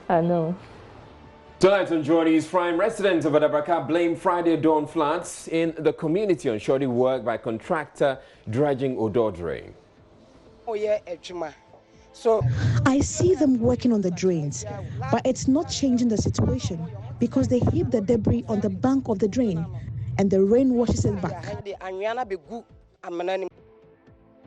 I know. Tonight on JoyNews Prime, residents of Adabraka blame Friday dawn floods in the community on shoddy work by contractor dredging Odo drain. Oh yeah, so I see them working on the drains, but it's not changing the situation because they heap the debris on the bank of the drain and the rain washes it back.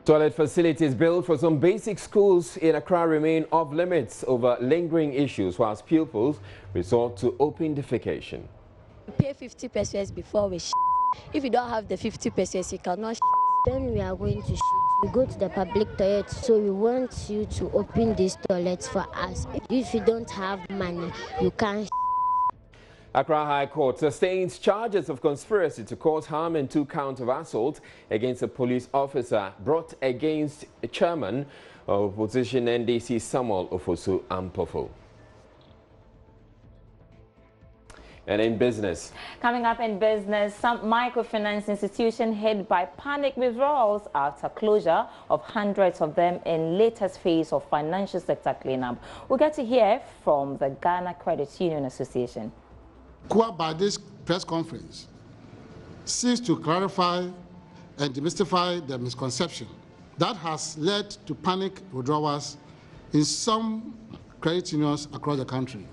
Toilet facilities built for some basic schools in Accra remain off limits over lingering issues, whilst pupils resort to open defecation. We pay 50 pesos before we If you don't have the 50 pesos, you cannot When we are going to we go to the public toilet, so we want you to open these toilets for us. If you don't have money, you can't. Accra High Court sustains charges of conspiracy to cause harm and 2 counts of assault against a police officer brought against a chairman of opposition NDC Samuel Ofosu Ampofo. And in business. Coming up in business, some microfinance institution hit by panic withdrawals after closure of hundreds of them in latest phase of financial sector cleanup. We'll get to hear from the Ghana Credit Union Association. By this press conference seeks to clarify and demystify the misconception that has led to panic withdrawals in some credit unions across the country.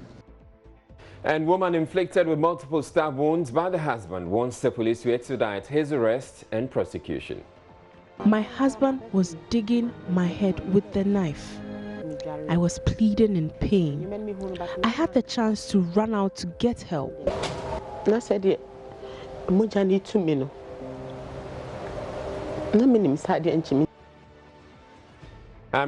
And woman inflicted with multiple stab wounds by the husband wants the police to expedite his arrest and prosecution. My husband was digging my head with the knife. I was pleading in pain. I had the chance to run out to get help. I said, I'm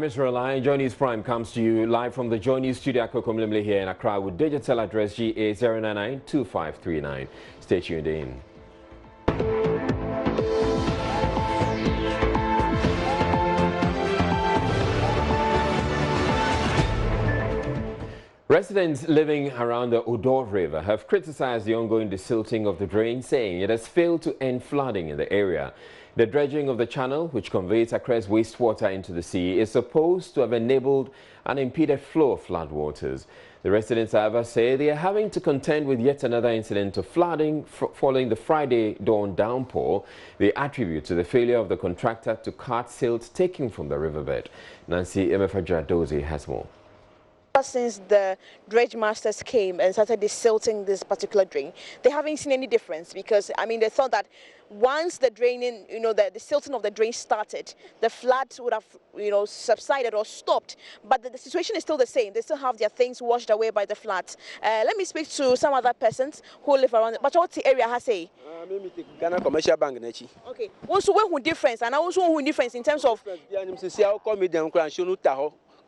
Mr. Rely. JoyNews Prime comes to you live from the JoyNews studio Kokomlimli here in Accra with digital address GA0992539. Stay tuned in. Residents living around the Odo River have criticized the ongoing desilting of the drain, saying it has failed to end flooding in the area. The dredging of the channel, which conveys Accra's wastewater into the sea, is supposed to have enabled an impeded flow of floodwaters. The residents, however, say they are having to contend with yet another incident of flooding following the Friday dawn downpour. They attribute to the failure of the contractor to cut silt taken from the riverbed. Nancy Emefaja-Dozie has more. Since the dredge masters came and started desilting this particular drain, they haven't seen any difference because, I mean, they thought that once the draining, the silting of the drain started, the floods would have, subsided or stopped. But the situation is still the same. They still have their things washed away by the floods. Let me speak to some other persons who live around it. But what's the area has say? Ghana Commercial Bank. Okay. Also, what difference? And also, what difference in terms of?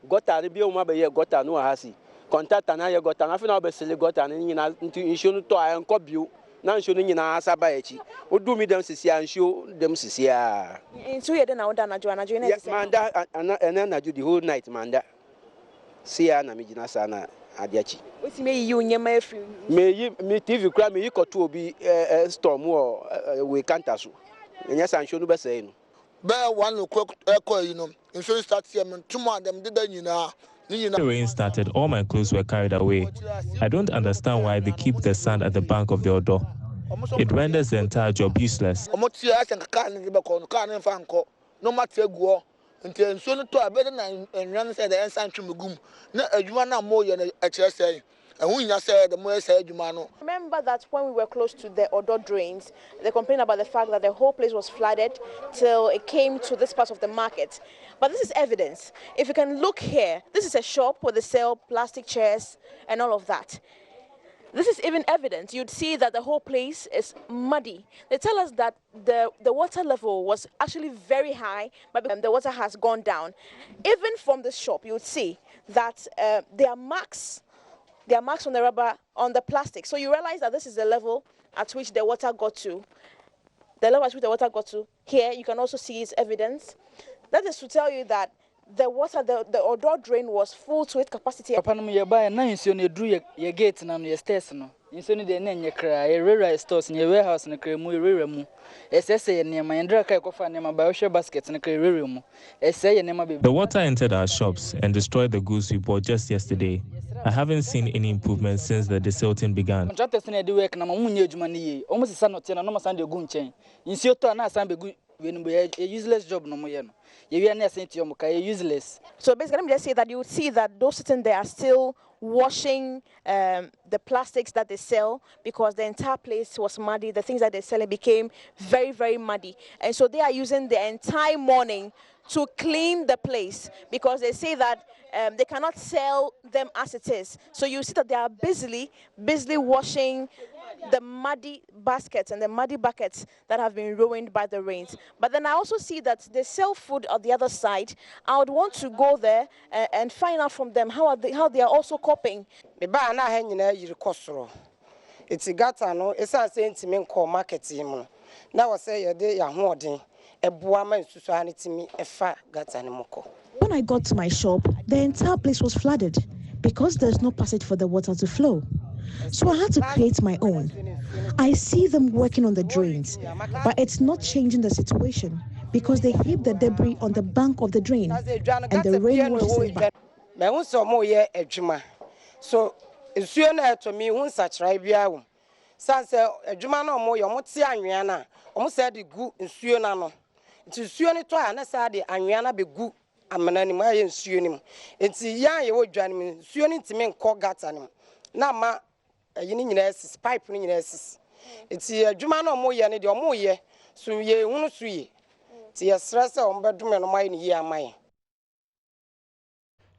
Gota the bio mabe gota no hasi contact na ye gota na fi na obesele gota ni na nti insho no to ayan ko bio na insho no nyina asaba echi odu mi dem sisi ansho dem sisi a so ye dey na oda na jo na manda ana na jo the whole night manda sia na mi gina sa na adiachi weti me yi onyema afri me TV kra me yi koto obi storm wo we kanta so enya sa ansho no be say no Bear one look, insurance starts here, tomorrow them did The rain started, all my clothes were carried away. I don't understand why they keep the sand at the bank of the Odo. It renders the entire job useless. No matter go until soon to a better and run said the ensign to Mugum. No, you want more than a chair say. And when you said the more said Jumano. Remember that when we were close to the Odo drains, they complained about the fact that the whole place was flooded till it came to this part of the market. But this is evidence. If you can look here, this is a shop where they sell plastic chairs and all of that. This is even evidence. You'd see that the whole place is muddy. They tell us that the water level was actually very high, but the water has gone down. Even from this shop, you would see that there are marks. There are marks on the rubber, on the plastic. So you realize that this is the level at which the water got to. The level at which the water got to. Here, you can also see its evidence. That is to tell you that the water, the Odo drain was full to its capacity. Insoni de nenye kra area stores nye warehouse na kra mu area mu esese ye nema yendra kai kofa nema bioshe basket na kra area mu ese ye nema be. The water entered our shops and destroyed the goods we bought just yesterday. I haven't seen any improvement since the desilting began. Contractors na dey work na mamunye adwuma ne ye omo sesa no te na no masan de gu nchen insio to na asan be gu we no be useless job no mo ye no ye wi na asan ti omo kai useless. So basically, let me just say that you would see that those sitting there are still washing the plastics that they sell because the entire place was muddy. The things that they're selling became very, very muddy. And so they are using the entire morning to clean the place because they say that they cannot sell them as it is. So you see that they are busily washing the muddy baskets and the muddy buckets that have been ruined by the rains. But then I also see that they sell food on the other side. I would want to go there and find out from them how they are also coping. It's gata no it's a sentiment call marketing. Now I say your day ya hoarding a buama susanity a fat gata moko. When I got to my shop, the entire place was flooded because there's no passage for the water to flow. So I had to create my own. I see them working on the drains, but it's not changing the situation because they heap the debris on the bank of the drain and the rain washes it back. So it's to me who such right Sanse adwuma na omo yo mote anwea na omo say de gu nsuo na no nti nsuo ni to a na say de anwea na be gu amana ni ma ye nsuo ni mu nti ya ye wo dwa ni nsuo ni ntime nkọ gata ni na ma yini nyina esis pipe ni nyina esis nti adwuma na omo ye ni de omo ye so ye hunu so ye nti ye stress omo bedume no mai ni ye amai.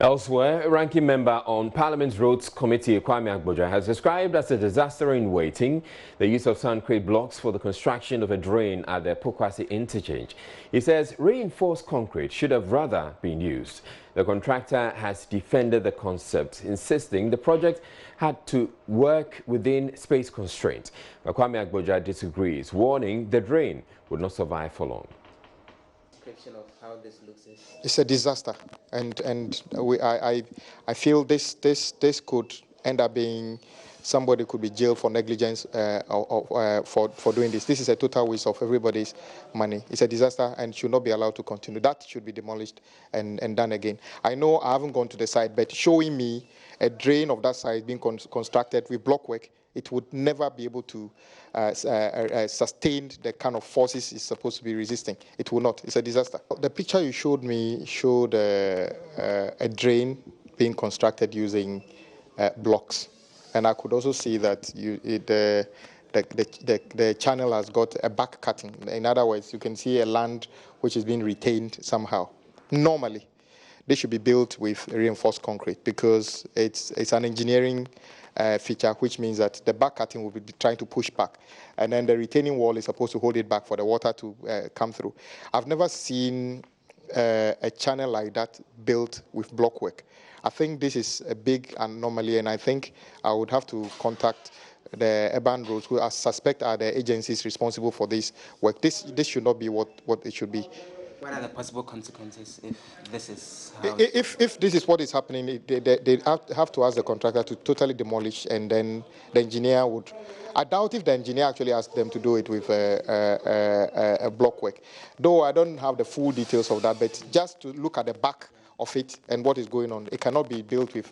Elsewhere, a ranking member on Parliament's Roads Committee, Kwame Agboja, has described as a disaster in waiting the use of concrete blocks for the construction of a drain at the Pokwasi interchange. He says reinforced concrete should have rather been used. The contractor has defended the concept, insisting the project had to work within space constraints. But Kwame Agboja disagrees, warning the drain would not survive for long. Of how this looks is? It's a disaster, and I feel this could end up being somebody could be jailed for negligence for doing this. This is a total waste of everybody's money. It's a disaster and should not be allowed to continue. That should be demolished and done again. I know I haven't gone to the site, but showing me a drain of that size being constructed with blockwork, it would never be able to sustain the kind of forces it's supposed to be resisting. It will not. It's a disaster. The picture you showed me showed a drain being constructed using blocks. And I could also see that the channel has got a back cutting. In other words, you can see a land which is being retained somehow. Normally, they should be built with reinforced concrete because it's an engineering feature, which means that the back cutting will be trying to push back, and then the retaining wall is supposed to hold it back for the water to come through. I've never seen a channel like that built with blockwork. I think this is a big anomaly, and I think I would have to contact the urban roads, who I suspect are the agencies responsible for this work. This should not be what it should be. What are the possible consequences if this is how... If this is what is happening, they have to ask the contractor to totally demolish, and then the engineer would... I doubt if the engineer actually asked them to do it with a blockwork. Though I don't have the full details of that, but just to look at the back of it and what is going on, it cannot be built with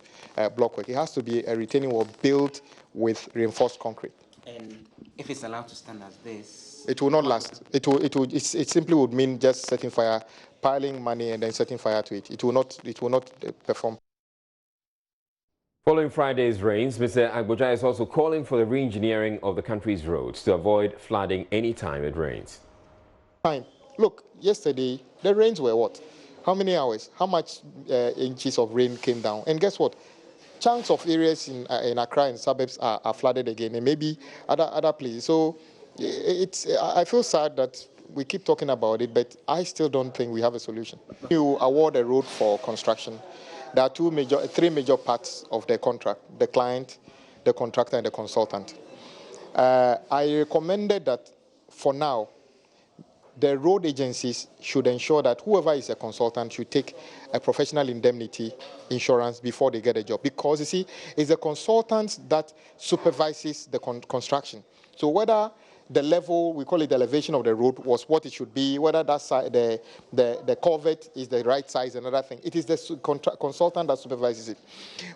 blockwork. It has to be a retaining wall built with reinforced concrete. And if it's allowed to stand as this, it will not last. It simply would mean just setting fire, piling money, and then setting fire to it. It will not perform. Following Friday's rains, Mr. Agboja is also calling for the re-engineering of the country's roads to avoid flooding anytime it rains. Fine. Look, yesterday the rains were what? How many hours? How much inches of rain came down? And guess what? Chunks of areas in Accra and suburbs are flooded again, and maybe other places. So I feel sad that we keep talking about it, but I still don't think we have a solution. You award a road for construction. There are three major parts of the contract: the client, the contractor, and the consultant. I recommended that for now, the road agencies should ensure that whoever is a consultant should take a professional indemnity insurance before they get a job. Because, you see, it's the consultant that supervises the construction. So whether the level, we call it the elevation of the road, was what it should be, whether that the culvert is the right size, another thing. It is the consultant that supervises it.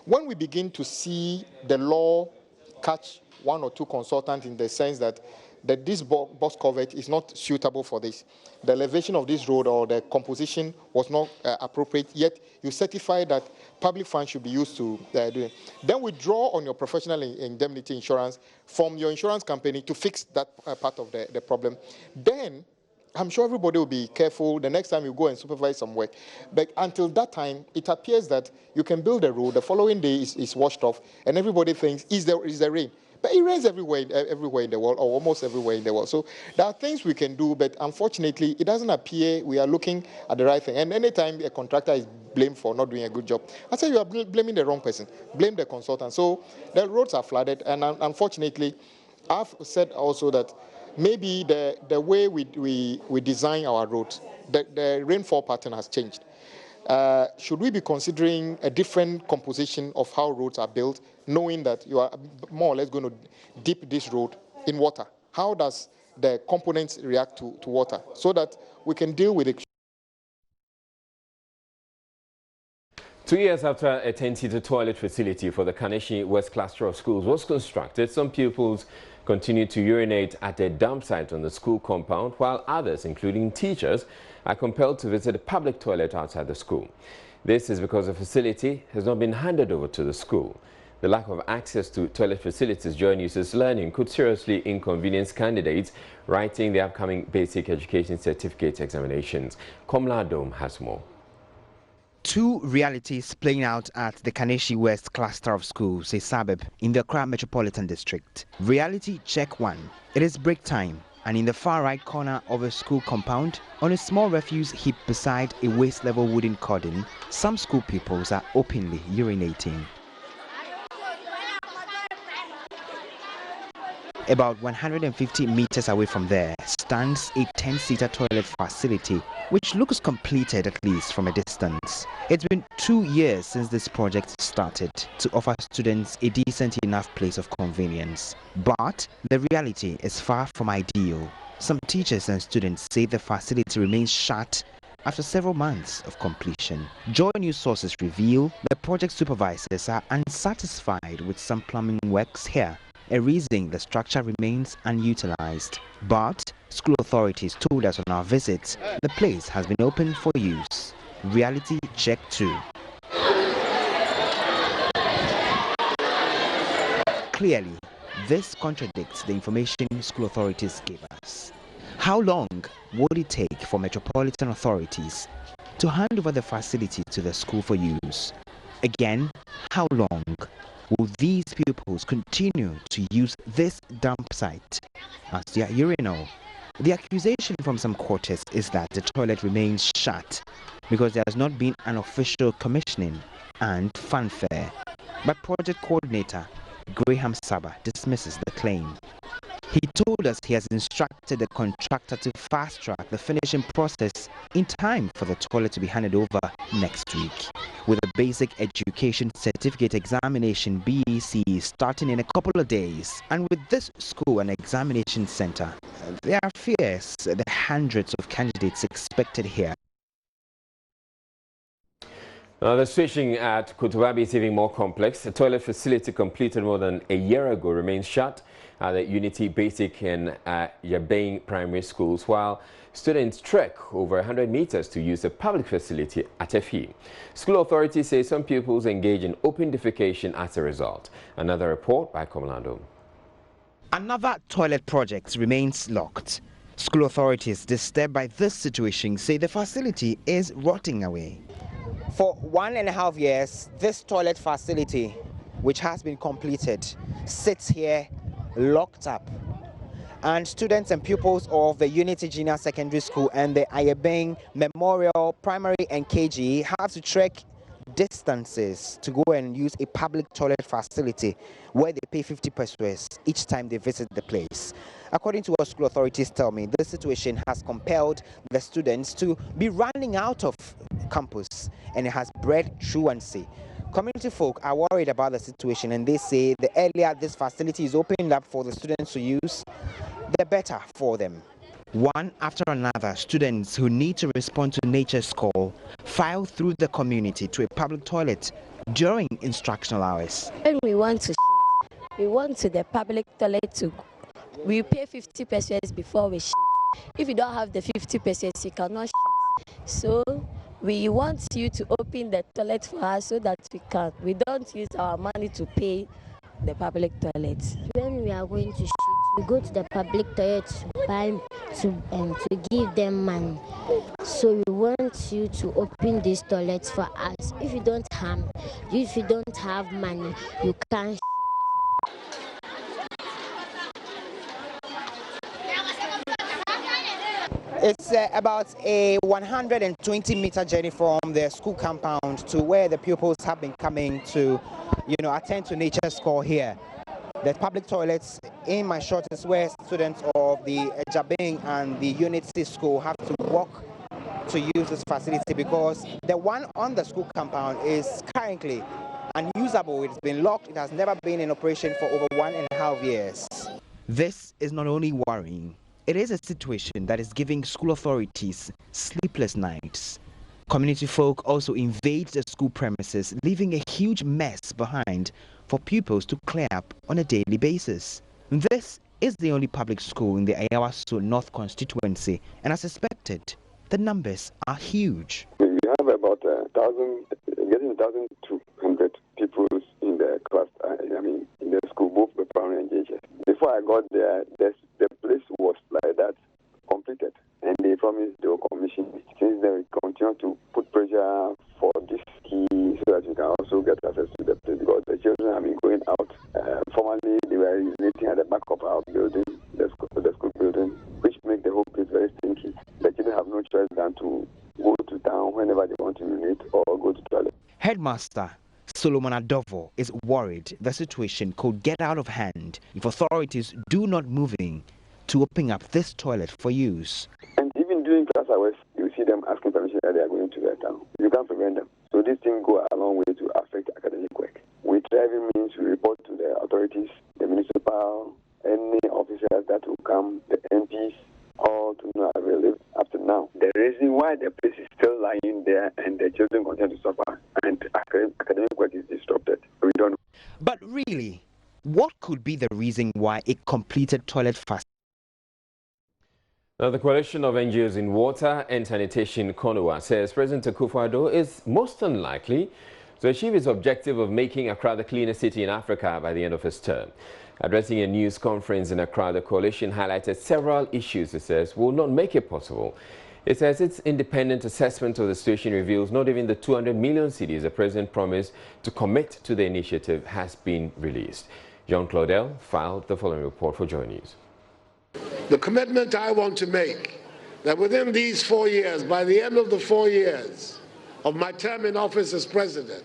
When we begin to see the law catch one or two consultants in the sense that this box culvert is not suitable for this, the elevation of this road or the composition was not appropriate, yet you certify that public funds should be used to do it. Then we draw on your professional indemnity insurance from your insurance company to fix that part of the problem. Then I'm sure everybody will be careful the next time you go and supervise some work. But until that time, it appears that you can build a road, the following day is washed off, and everybody thinks, is there rain? But it rains everywhere in the world, or almost everywhere in the world. So there are things we can do, but unfortunately, it doesn't appear we are looking at the right thing. And anytime a contractor is blamed for not doing a good job, I say you are blaming the wrong person. Blame the consultant. So the roads are flooded, and unfortunately, I've said also that maybe the way we design our roads, the rainfall pattern has changed. Should we be considering a different composition of how roads are built, knowing that you are more or less going to dip this road in water? How does the components react to water so that we can deal with it? 2 years after a 10-seater toilet facility for the Kaneshi West cluster of schools was constructed, some pupils continue to urinate at a dump site on the school compound, while others, including teachers, are compelled to visit a public toilet outside the school. This is because the facility has not been handed over to the school. The lack of access to toilet facilities JoyNews is learning could seriously inconvenience candidates writing the upcoming basic education certificate examinations. Komla Dome has more. Two realities playing out at the Kaneshi West cluster of schools, a suburb in the Accra Metropolitan District. Reality check one. It is break time, and in the far right corner of a school compound, on a small refuse heap beside a waist-level wooden cordon, some school pupils are openly urinating. About 150 meters away from there stands a 10-seater toilet facility, which looks completed at least from a distance. It's been 2 years since this project started to offer students a decent enough place of convenience. But the reality is far from ideal. Some teachers and students say the facility remains shut after several months of completion. JoyNews sources reveal the project supervisors are unsatisfied with some plumbing works here, a reason the structure remains unutilized. But school authorities told us on our visit the place has been opened for use. Reality check 2. Clearly, this contradicts the information school authorities gave us. How long would it take for metropolitan authorities to hand over the facility to the school for use? Again, how long will these pupils continue to use this dump site as their urinal? The accusation from some quarters is that the toilet remains shut because there has not been an official commissioning and fanfare. But project coordinator Graham Saba dismisses the claim. He told us he has instructed the contractor to fast-track the finishing process in time for the toilet to be handed over next week. With the Basic Education Certificate Examination BEC starting in a couple of days, and with this school an examination center, there are fears the hundreds of candidates expected here. Now, the situation at Kutubabi is even more complex. The toilet facility completed more than a year ago remains shut at the Unity Basic and Yabane primary schools, while students trek over 100 meters to use the public facility at a fee. School authorities say some pupils engage in open defecation as a result. Another report by Komlando. Another toilet project remains locked. School authorities disturbed by this situation say the facility is rotting away. For 1.5 years, this toilet facility, which has been completed, sits here locked up. And students and pupils of the Unity Junior Secondary School and the Ayabeng Memorial Primary and KG have to trek distances to go and use a public toilet facility where they pay 50 pesos each time they visit the place. According to what school authorities tell me, this situation has compelled the students to be running out of campus, and it has bred truancy. Community folk are worried about the situation, and they say the earlier this facility is opened up for the students to use, the better for them. One after another, students who need to respond to nature's call file through the community to a public toilet during instructional hours. When we want to the public toilet to we pay 50 pesos before we shit. If you don't have the 50 pesos, you cannot shit. So we want you to open the toilet for us so that we don't use our money to pay the public toilets. When we are going to shoot, we go to the public toilet to give them money. So we want you to open these toilets for us. If you don't have money, you can't. It's about a 120-meter journey from the school compound to where the pupils have been coming to, attend to nature's call here. The public toilets in my short is where students of the Jabing and the Unity School have to walk to use this facility because the one on the school compound is currently unusable. It's been locked. It has never been in operation for over 1.5 years. This is not only worrying. It is a situation that is giving school authorities sleepless nights. Community folk also invade the school premises, leaving a huge mess behind for pupils to clear up on a daily basis. This is the only public school in the Ayawaso North constituency, and as expected, the numbers are huge. We have about 1,000, getting 1,200 people in the class, in the school, both the primary and JHS. Before I got there, the place was like that, completed, and they promised they will commission it. Since then, we continue to put pressure for this key so that we can also get access to the place because the children have been going out. Formerly, they were urinating at the back of our building, the school building, which makes the whole place very stinky. The children have no choice than to go to town whenever they want to urinate or go to the toilet. Headmaster Solomon Adovo is worried the situation could get out of hand if authorities do not move in to open up this toilet for use. And even during class hours, you see them asking permission that they are going to their town. You can't prevent them. So this thing go a long way to affect academic work. We try every means to report to the authorities, the municipal, any officers that will come, the MPs, all to no avail up to now. The reason why the place is still lying there and the children continue to suffer and academic work is disrupted, we don't know. But really, what could be the reason why a completed toilet facility? Now, the coalition of NGOs in water and sanitation, CONOA, says President Akufo-Addo is most unlikely to achieve his objective of making Accra the cleanest city in Africa by the end of his term. Addressing a news conference in Accra, the coalition highlighted several issues it says will not make it possible. It says its independent assessment of the situation reveals not even the 200 million cedis the president promised to commit to the initiative has been released. John Claudel filed the following report for JoyNews. The commitment I want to make that within these 4 years, by the end of the 4 years of my term in office as president,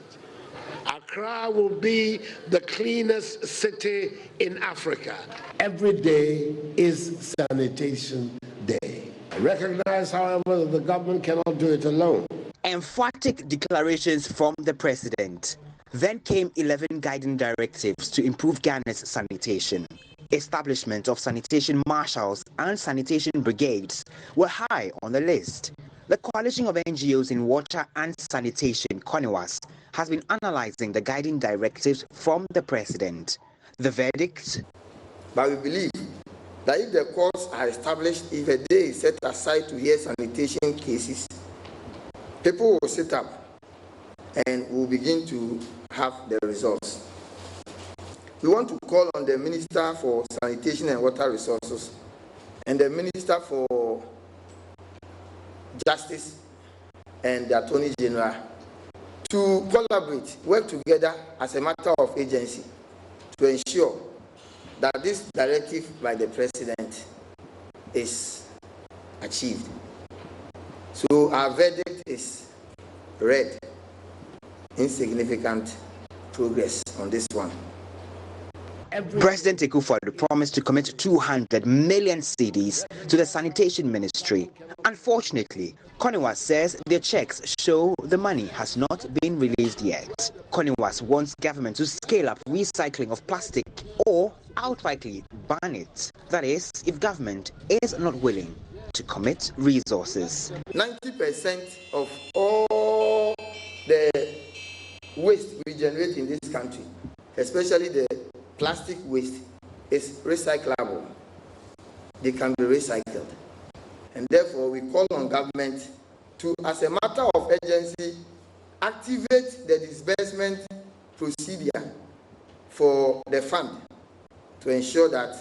Accra will be the cleanest city in Africa. Every day is sanitation day. I recognize, however, that the government cannot do it alone. Emphatic declarations from the president. Then came 11 guiding directives to improve Ghana's sanitation. Establishment of sanitation marshals and sanitation brigades were high on the list. The coalition of NGOs in water and sanitation, CONOAS, has been analyzing the guiding directives from the president. The verdict? But we believe that if the courts are established, if a day is set aside to hear sanitation cases, people will sit up and will begin to have the results. We want to call on the Minister for Sanitation and Water Resources and the Minister for Justice and the Attorney General to collaborate, work together as a matter of agency to ensure that this directive by the President is achieved. So our verdict is red, insignificant progress on this one. President Akufo-Addo promised to commit 200 million cedis to the sanitation ministry. Unfortunately, Koniwas says the checks show the money has not been released yet. Koniwas wants government to scale up recycling of plastic or outrightly ban it. That is, if government is not willing to commit resources. 90% of all the waste we generate in this country, especially the plastic waste, is recyclable. They can be recycled. And therefore, we call on government to, as a matter of urgency, activate the disbursement procedure for the fund to ensure that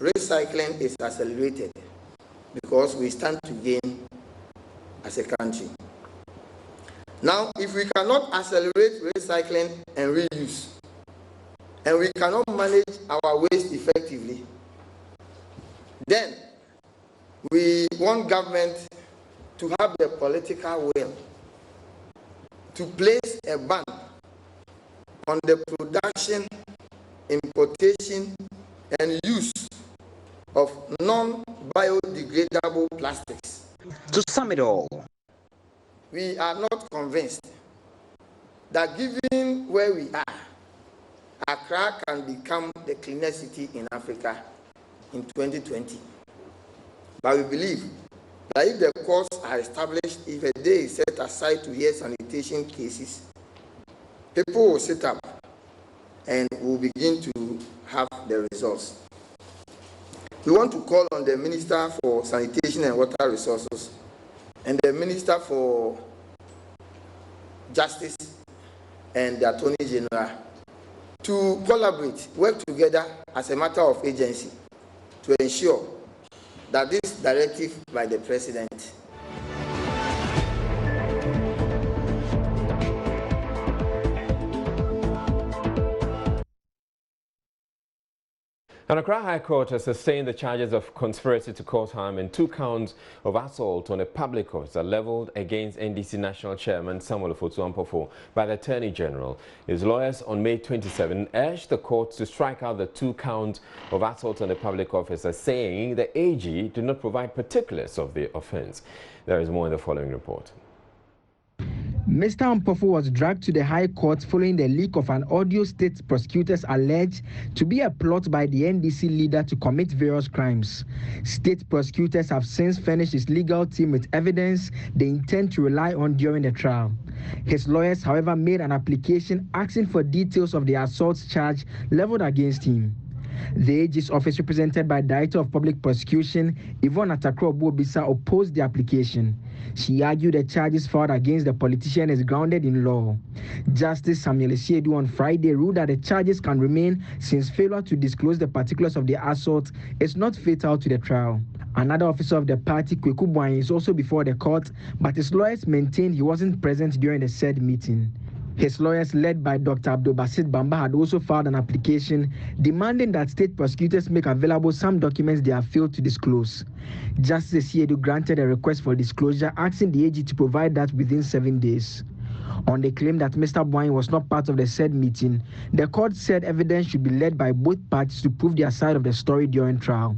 recycling is accelerated, because we stand to gain as a country. Now, if we cannot accelerate recycling and reuse, and we cannot manage our waste effectively, then we want government to have the political will to place a ban on the production, importation, and use of non-biodegradable plastics. To sum it all, we are not convinced that given where we are, Accra can become the cleanest city in Africa in 2020. But we believe that if the courts are established, if a day is set aside to hear sanitation cases, people will sit up and will begin to have the results. We want to call on the Minister for Sanitation and Water Resources and the Minister for Justice and the Attorney General to collaborate, work together as a matter of agency to ensure that this directive by the President And Accra High Court has sustained the charges of conspiracy to cause harm and 2 counts of assault on a public officer leveled against NDC National Chairman Samuel Ofosu-Ampofo by the Attorney General. His lawyers on May 27 urged the court to strike out the 2 counts of assault on a public officer, saying the AG did not provide particulars of the offence. There is more in the following report. Mr. Ampofo was dragged to the High Court following the leak of an audio state prosecutors alleged to be a plot by the NDC leader to commit various crimes. State prosecutors have since furnished his legal team with evidence they intend to rely on during the trial. His lawyers, however, made an application asking for details of the assault charge leveled against him. The AG's office, represented by Director of Public Prosecution Yvonne Atakro-Obisa, opposed the application. She argued the charges filed against the politician is grounded in law. Justice Samuel Esiedu on Friday ruled that the charges can remain since failure to disclose the particulars of the assault is not fatal to the trial. Another officer of the party, Kweku Buayin, is also before the court, but his lawyers maintained he wasn't present during the said meeting. His lawyers, led by Dr. Abdul Basit Bamba, had also filed an application demanding that state prosecutors make available some documents they have failed to disclose. Justice Esiedu granted a request for disclosure, asking the AG to provide that within 7 days. On the claim that Mr. Buayin was not part of the said meeting, the court said evidence should be led by both parties to prove their side of the story during trial.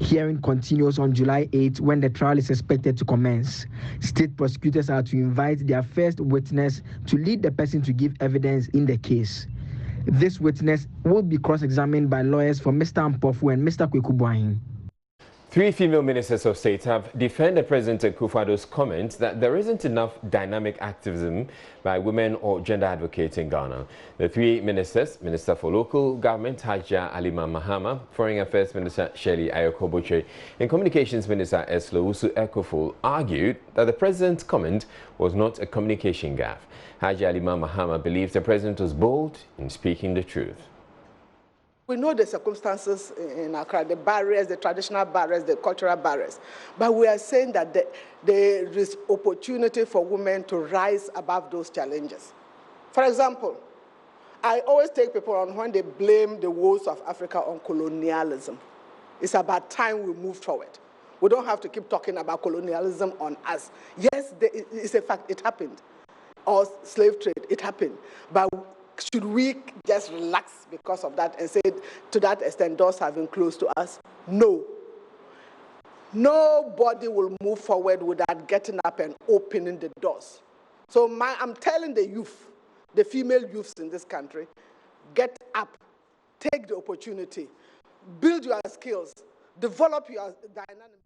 Hearing continues on July 8 when the trial is expected to commence. State prosecutors are to invite their first witness to lead the person to give evidence in the case. This witness will be cross-examined by lawyers for Mr. Ampofo and Mr. Kweku Buayin. 3 female ministers of state have defended President Akufo-Addo's comments that there isn't enough dynamic activism by women or gender advocates in Ghana. The 3 ministers, Minister for Local Government Hajia Alima Mahama, Foreign Affairs Minister Shirley Ayoko-Boche, and Communications Minister Eslowusu Ekoful, argued that the president's comment was not a communication gaffe. Hajia Alima Mahama believes the president was bold in speaking the truth. We know the circumstances in Accra, the barriers, the traditional barriers, the cultural barriers. But we are saying that there is opportunity for women to rise above those challenges. For example, I always take people on when they blame the woes of Africa on colonialism. It's about time we move forward. We don't have to keep talking about colonialism on us. Yes, it's a fact, it happened. Or slave trade, it happened. But Should we just relax because of that and say, to that extent, doors have been closed to us? No. Nobody will move forward without getting up and opening the doors. So I'm telling the youth, the female youths in this country, get up, take the opportunity, build your skills, develop your dynamic.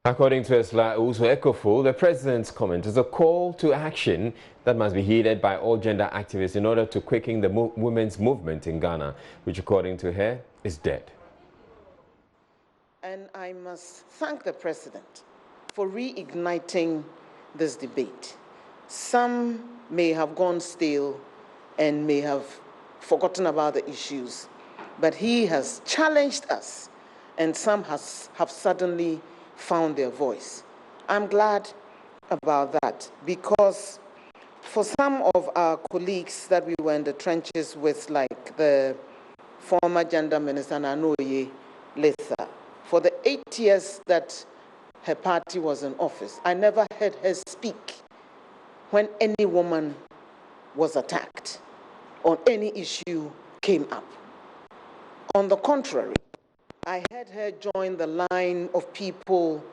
According to Esla Ekofo, the president's comment is a call to action that must be heeded by all gender activists in order to quicken the women's movement in Ghana, which according to her is dead. And I must thank the president for reigniting this debate. Some may have gone stale and may have forgotten about the issues, but he has challenged us, and some have suddenly found their voice. I'm glad about that, because for some of our colleagues that we were in the trenches with, like the former gender minister Nanoye Letha, for the 8 years that her party was in office, I never heard her speak when any woman was attacked or any issue came up. On the contrary, I heard her join the line of people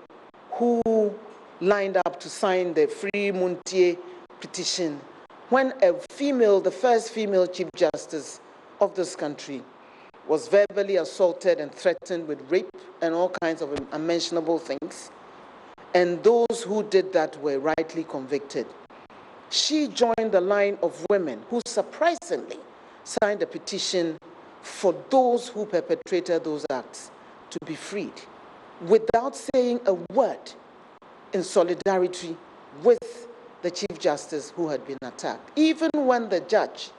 who lined up to sign the Free Muntie petition when the first female Chief Justice of this country was verbally assaulted and threatened with rape and all kinds of unmentionable things. And those who did that were rightly convicted. She joined the line of women who surprisingly signed a petition for those who perpetrated those acts to be freed, without saying a word in solidarity with the Chief Justice who had been attacked. Even when the judge,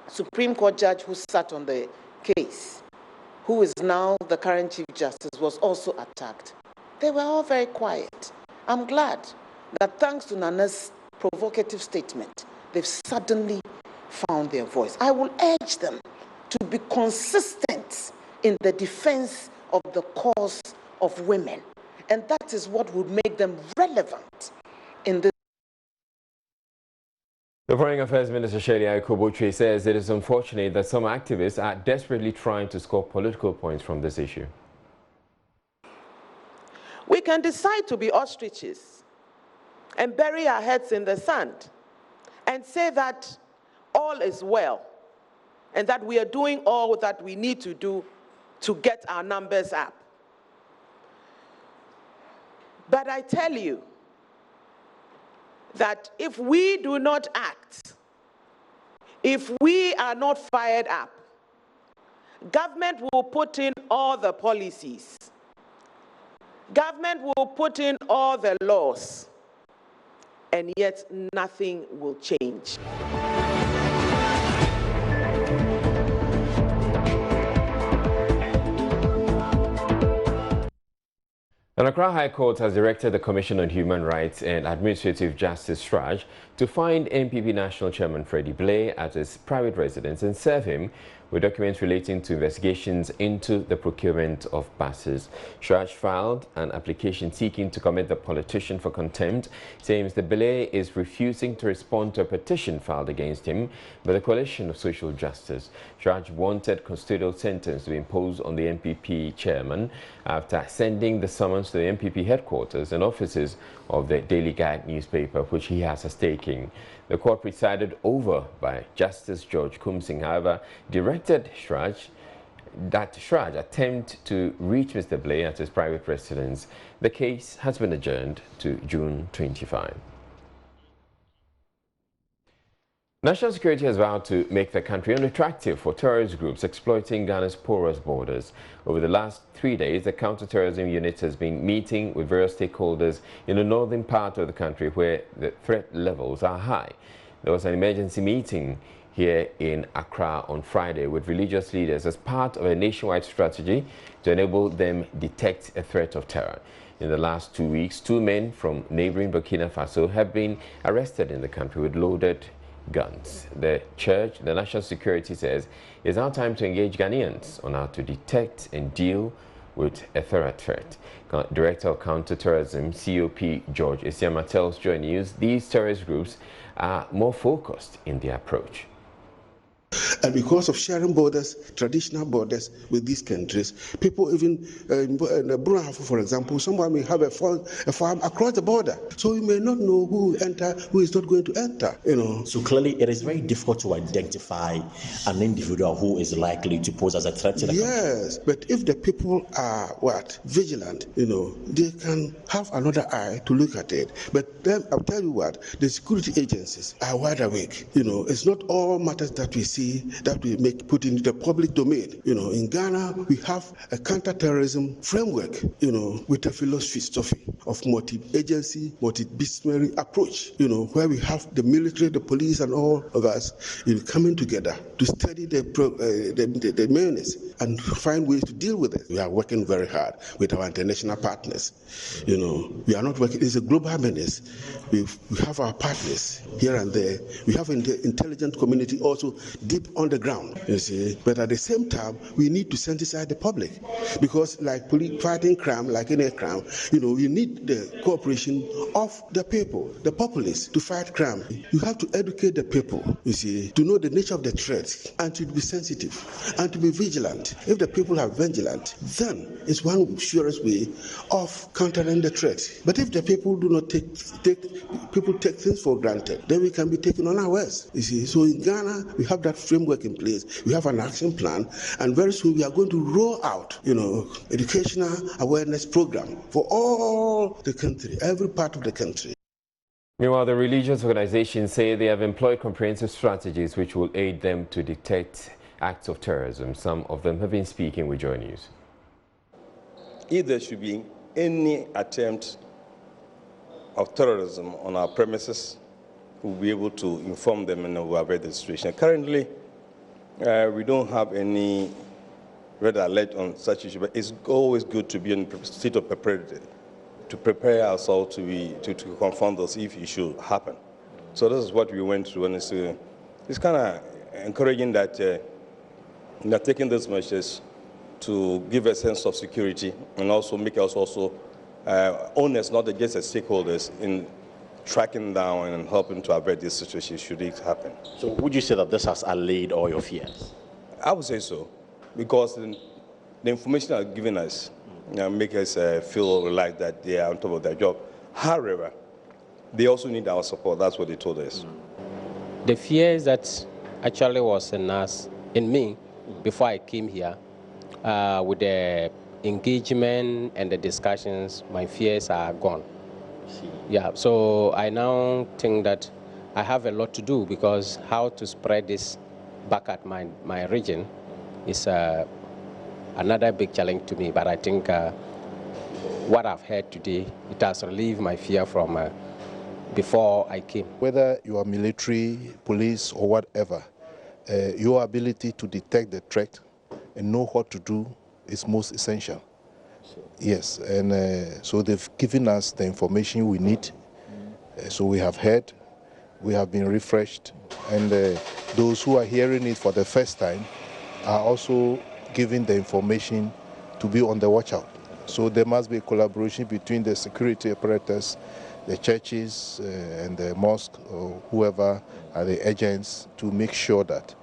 Supreme Court judge who sat on the case, who is now the current Chief Justice, was also attacked, they were all very quiet. I'm glad that thanks to Nana's provocative statement, they've suddenly found their voice. I will urge them to be consistent in the defense of the cause of women. And that is what would make them relevant in this. The Foreign Affairs Minister Shelia Ikoboche says it is unfortunate that some activists are desperately trying to score political points from this issue. We can decide to be ostriches and bury our heads in the sand and say that all is well and that we are doing all that we need to do to get our numbers up. But I tell you that if we do not act, if we are not fired up, government will put in all the policies, government will put in all the laws, and yet nothing will change. The Accra High Court has directed the Commission on Human Rights and Administrative Justice Shraj to find NPP National Chairman Freddie Blay at his private residence and serve him with documents relating to investigations into the procurement of buses. Shraj filed an application seeking to commit the politician for contempt, saying Mr. Blay is refusing to respond to a petition filed against him by the Coalition of Social Justice. Shraj wanted custodial sentence to be imposed on the NPP chairman after sending the summons to the NPP headquarters and offices of the Daily Guide newspaper, which he has a stake in. The court, presided over by Justice George Kumsing, however, directed Shraj attempt to reach Mr. Blay at his private residence. The case has been adjourned to June 25. National security has vowed to make the country unattractive for terrorist groups exploiting Ghana's porous borders. Over the last 3 days, the counter-terrorism unit has been meeting with various stakeholders in the northern part of the country where the threat levels are high. There was an emergency meeting here in Accra on Friday with religious leaders as part of a nationwide strategy to enable them detect a threat of terror. In the last 2 weeks, 2 men from neighboring Burkina Faso have been arrested in the country with loaded guns. The National Security says, it's now time to engage Ghanaians on how to detect and deal with a threat. Director of Counter-Terrorism, COP George Isiama, tells JoyNews these terrorist groups are more focused in their approach. And because of sharing borders, traditional borders with these countries, people even in Burma, for example, someone may have a farm across the border. So you may not know who will enter, who is not going to enter, So clearly it is very difficult to identify an individual who is likely to pose as a threat to the country. Yes, but if the people are vigilant, they can have another eye to look at it. But then I'll tell you what, the security agencies are wide awake. It's not all matters that we see that we put in the public domain. In Ghana, we have a counter-terrorism framework, with a philosophy of multi-agency, multi-disciplinary approach, where we have the military, the police, and all of us coming together to study the menace and find ways to deal with it. We are working very hard with our international partners. We are not working, it's a global menace. We have our partners here and there. We have an intelligence community also deep on the ground, but at the same time, we need to sensitize the public, because like fighting crime, like any crime, you need the cooperation of the people, the populace, to fight crime. You have to educate the people, to know the nature of the threat, and to be sensitive, and to be vigilant. If the people are vigilant, then it's one surest way of countering the threat. But if the people do not take things for granted, then we can be taken unawares. So in Ghana, we have that framework in place. We have an action plan, and very soon we are going to roll out, educational awareness program for all the country, every part of the country. Meanwhile, the religious organizations say they have employed comprehensive strategies which will aid them to detect acts of terrorism. Some of them have been speaking with JoyNews. If there should be any attempt of terrorism on our premises, we'll be able to inform them and we'll avoid the situation. Currently, we don't have any red alert on such issue, but it's always good to be in a state of preparedness, to prepare ourselves to confront those if it should happen. So this is what we went through, and it's kind of encouraging that we are taking these measures to give a sense of security and also make us also owners, not just as stakeholders, in tracking down and helping to avoid this situation should it happen. So would you say that this has allayed all your fears? I would say so, because the information are given us make us feel relaxed that they are on top of their job. However, they also need our support. That's what they told us. The fears that actually was in me before I came here, with the engagement and the discussions, my fears are gone. Yeah, so I now think that I have a lot to do, because how to spread this back at my region is another big challenge to me. But I think what I've heard today, it has relieved my fear from before I came. Whether you are military, police, or whatever, your ability to detect the threat and know what to do is most essential. Yes, and so they've given us the information we need. So we have heard, we have been refreshed, and those who are hearing it for the first time are also given the information to be on the watch out. So there must be a collaboration between the security apparatus, the churches and the mosque, or whoever are the agents, to make sure that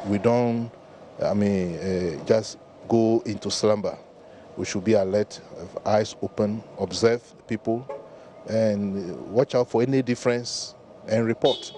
we don't, just go into slumber. We should be alert, have eyes open, observe people, and watch out for any difference and report.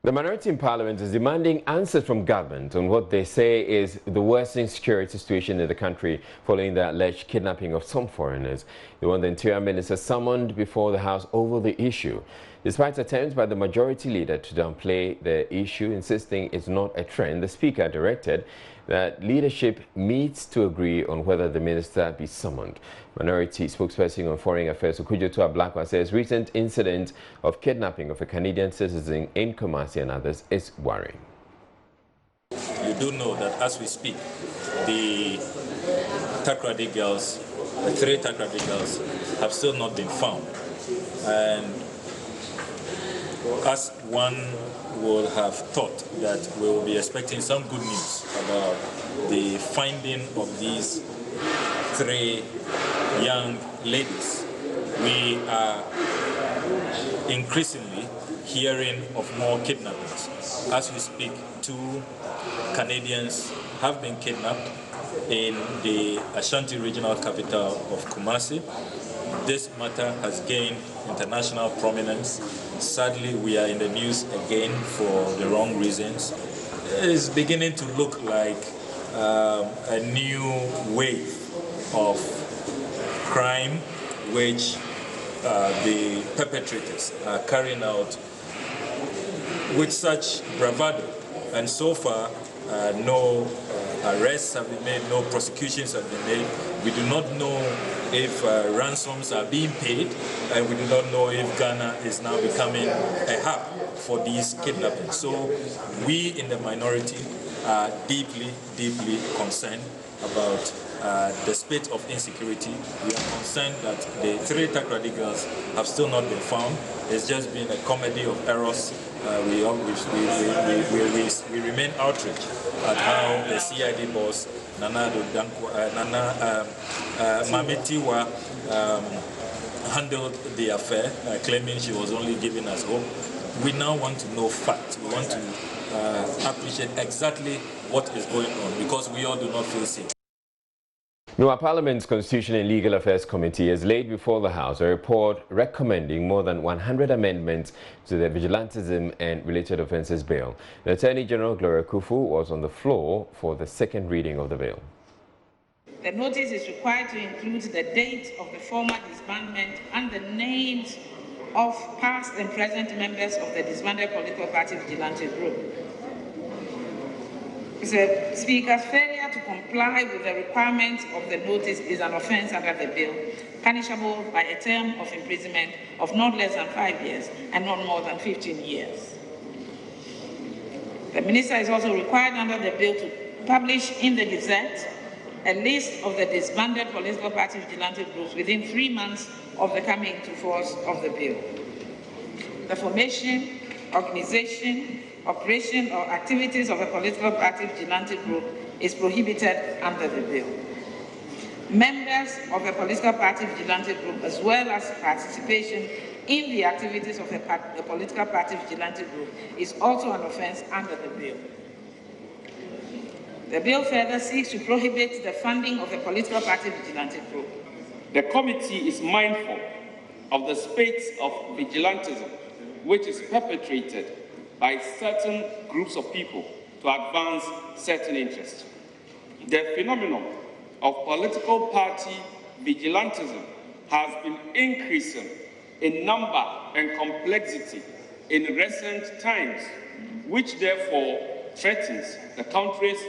The minority in Parliament is demanding answers from government on what they say is the worsening security situation in the country following the alleged kidnapping of some foreigners. They want the Interior Minister summoned before the House over the issue. Despite attempts by the majority leader to downplay the issue, insisting it's not a trend, the Speaker directed that leadership meets to agree on whether the minister be summoned. Minority spokesperson on Foreign Affairs Okujoto Ablakwa says recent incident of kidnapping of a Canadian citizen in Kumasi and others is worrying. You do know that as we speak, the Takrady girls, the 3 Takrady girls, have still not been found. And as one would have thought that we will be expecting some good news about the finding of these 3 young ladies. We are increasingly hearing of more kidnappings. As we speak, 2 Canadians have been kidnapped in the Ashanti regional capital of Kumasi. This matter has gained international prominence. Sadly, we are in the news again for the wrong reasons. It is beginning to look like a new wave of crime which the perpetrators are carrying out with such bravado. And so far, no arrests have been made, no prosecutions have been made. We do not know if ransoms are being paid, and we do not know if Ghana is now becoming a hub for these kidnappings. So we in the minority are deeply, deeply concerned about the state of insecurity. We are concerned that the 3 Takoradi girls have still not been found. It's just been a comedy of errors. We remain outraged at how the CID boss, Mametiwa, handled the affair, claiming she was only giving us hope. We now want to know facts. We want to appreciate exactly what is going on, because we all do not feel safe. Now, Parliament's Constitution and Legal Affairs Committee has laid before the House a report recommending more than 100 amendments to the Vigilantism and Related Offences Bill. The Attorney General Gloria Kufu was on the floor for the second reading of the bill. The notice is required to include the date of the formal disbandment and the names of past and present members of the disbanded political party Vigilante group. Mr. Speaker, failure to comply with the requirements of the notice is an offence under the bill, punishable by a term of imprisonment of not less than 5 years and not more than 15 years. The Minister is also required under the bill to publish in the Gazette a list of the disbanded political party vigilante groups within 3 months of the coming into force of the bill. The formation, organization, operation or activities of a political party vigilante group is prohibited under the bill. Members of a political party vigilante group, as well as participation in the activities of a political party vigilante group, is also an offence under the bill. The bill further seeks to prohibit the funding of a political party vigilante group. The committee is mindful of the spate of vigilantism which is perpetrated by certain groups of people to advance certain interests. The phenomenon of political party vigilantism has been increasing in number and complexity in recent times, which therefore threatens the country's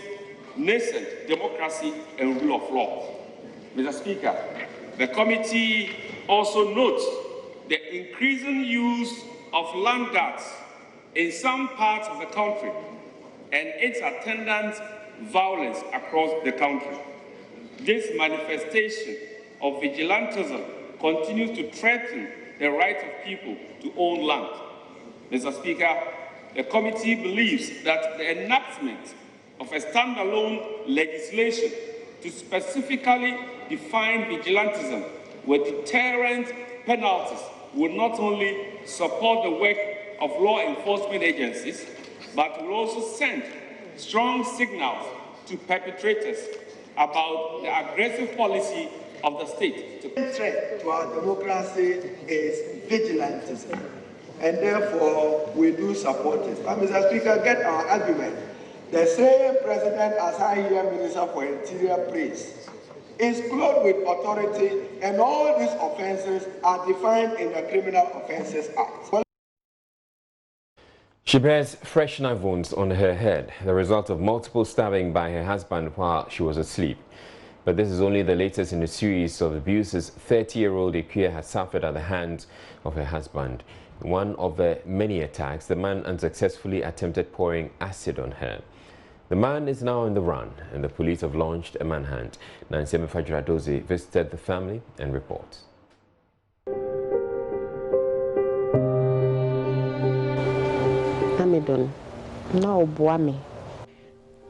nascent democracy and rule of law. Mr. Speaker, the committee also notes the increasing use of land guards in some parts of the country and its attendant violence across the country. This manifestation of vigilantism continues to threaten the right of people to own land. Mr. Speaker, the committee believes that the enactment of a standalone legislation to specifically define vigilantism with deterrent penalties will not only support the work of law enforcement agencies, but will also send strong signals to perpetrators about the aggressive policy of the state. The threat to our democracy is vigilantism, and therefore we do support it. But Mr. Speaker, get our argument. The same president as I hear Minister for Interior praise is clothed with authority, and all these offences are defined in the Criminal Offences Act. She bears fresh knife wounds on her head, the result of multiple stabbing by her husband while she was asleep. But this is only the latest in a series of abuses 30-year-old Ikuya has suffered at the hands of her husband. In one of the many attacks, the man unsuccessfully attempted pouring acid on her. The man is now on the run, and the police have launched a manhunt. Nanseme Fajradozi visited the family and reports.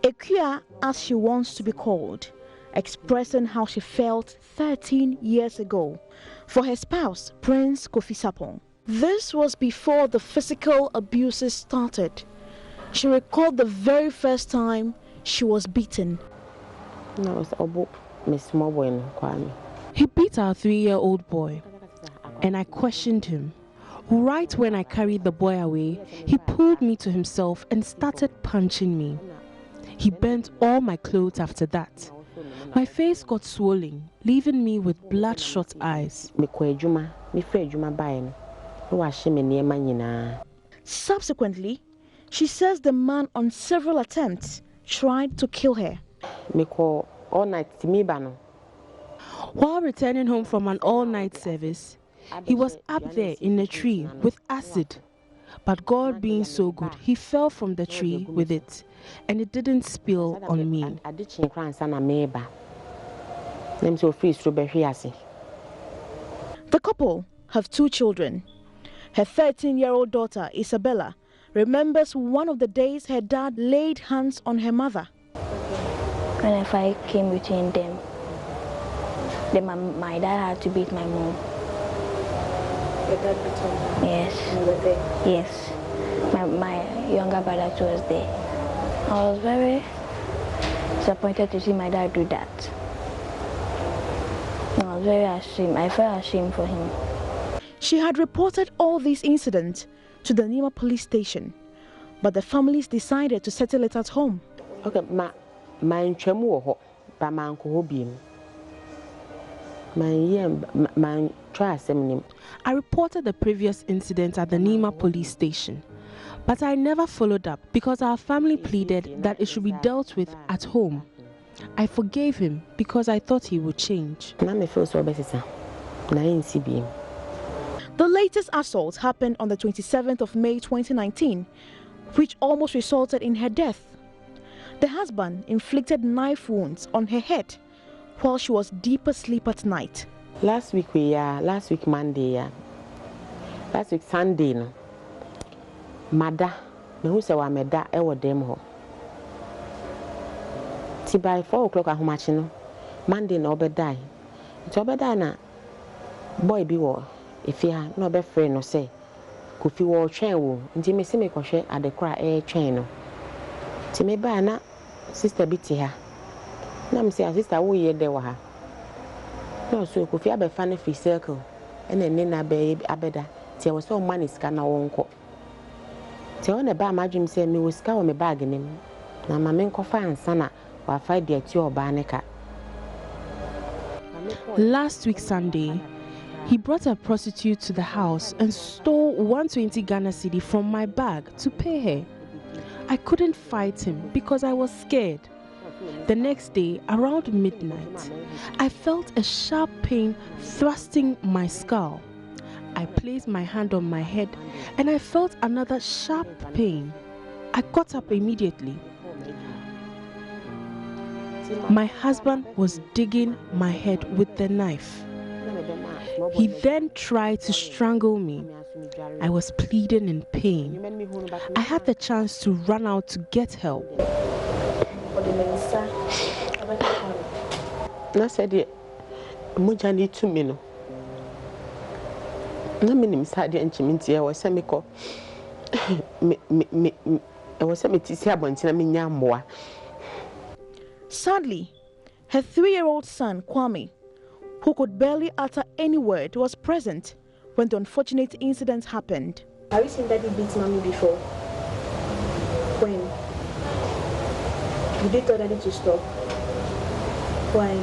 Ikuya, as she wants to be called, expressing how she felt 13 years ago for her spouse, Prince Kofi Sapong. This was before the physical abuses started. She recalled the very first time she was beaten. He beat our 3-year-old boy, and I questioned him. Right when I carried the boy away, he pulled me to himself and started punching me. He burnt all my clothes after that. My face got swollen, leaving me with bloodshot eyes. Subsequently, she says the man on several attempts tried to kill her. While returning home from an all-night service, he was up there in a tree with acid. But God being so good, he fell from the tree with it, and it didn't spill on me. The couple have 2 children. Her 13-year-old daughter, Isabella, remembers one of the days her dad laid hands on her mother. When a fight came between them, my dad had to beat my mom. Your dad beat her? Yes. You were there? Yes. My younger brother was there. I was very disappointed to see my dad do that. I was very ashamed. I felt ashamed for him. She had reported all these incidents to the Nima police station, but the families decided to settle it at home. Okay, I reported the previous incident at the Nima police station, but I never followed up because our family pleaded that it should be dealt with at home. I forgave him because I thought he would change. The latest assault happened on the 27th of May 2019, which almost resulted in her death. The husband inflicted knife wounds on her head while she was deep asleep at night. Last week Monday, last week Sunday, no. Mada, me who say wa meda e wo dem ho. Ti by 4 o'clock ahomachi no. Monday na obedai. Ti obedai na boy bi wo efia na obefre no say Kofi wo twen wo. Nti me se me kohwe adekora e twen no. Ti me ba na sister bi ti ha. Na me say sister wo ye de wa ha. No so Kofi abefa na free circle. Ene ne na be abeda. Ti wo so money ska na wonko. Ti o na ba ma dwum say me wo ska wo me bag nim. Na ma me nkofa ansa na wa fa de ati oba ne ka. Last week Sunday, he brought a prostitute to the house and stole 120 Ghana cedi from my bag to pay her. I couldn't fight him because I was scared. The next day, around midnight, I felt a sharp pain thrusting my skull. I placed my hand on my head and I felt another sharp pain. I got up immediately. My husband was digging my head with the knife. He then tried to strangle me. I was pleading in pain. I had the chance to run out to get help. I said, Mujani to me. No minim side and chiminti, I was semico. I was semi. Sadly, her 3-year-old son, Kwame, who could barely utter any word, was present when the unfortunate incident happened. Have you seen Daddy beat Mommy before? When? You did tell Daddy to stop. Why?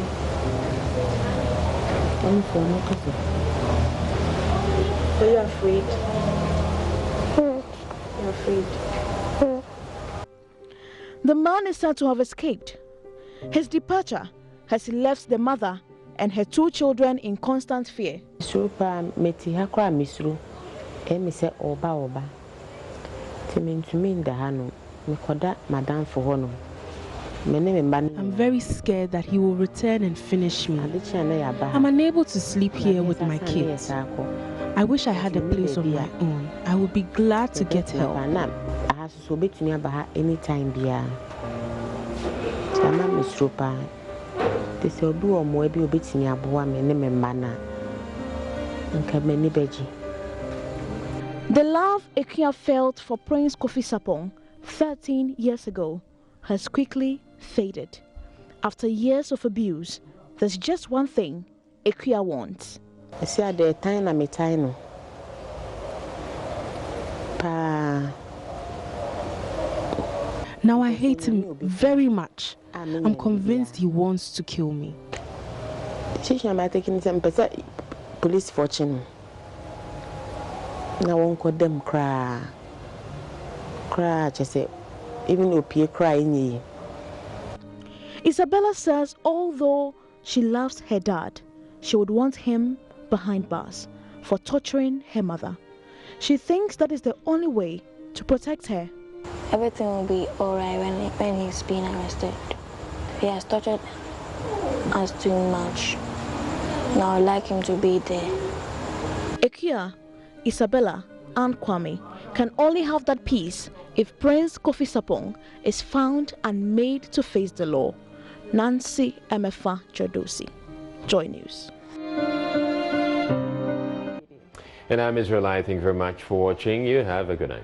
Were you afraid? You're afraid. The man is said to have escaped. His departure has left the mother and her 2 children in constant fear. I'm very scared that he will return and finish me. I'm unable to sleep here with my kids. I wish I had a place of my own. I would be glad to get help. This will be or more be obeying a boy, and manner. The love Accra felt for Prince Kofi Sapong 13 years ago has quickly faded. After years of abuse, there's just one thing Accra wants. I see at the time I'm a time. Now I hate him very much. I'm convinced he wants to kill me. She's not taking some police fortune. Now won't call them cry. Just say, even if you crying. Isabella says although she loves her dad, she would want him behind bars for torturing her mother. She thinks that is the only way to protect her. Everything will be alright when he's being arrested. He has tortured us too much. Now I'd like him to be there. Accra, Isabella, and Kwame can only have that peace if Prince Kofi Sapong is found and made to face the law. Nancy Emefa Jodosi, Joy News. And I'm Israelite. Thank you very much for watching. You have a good night.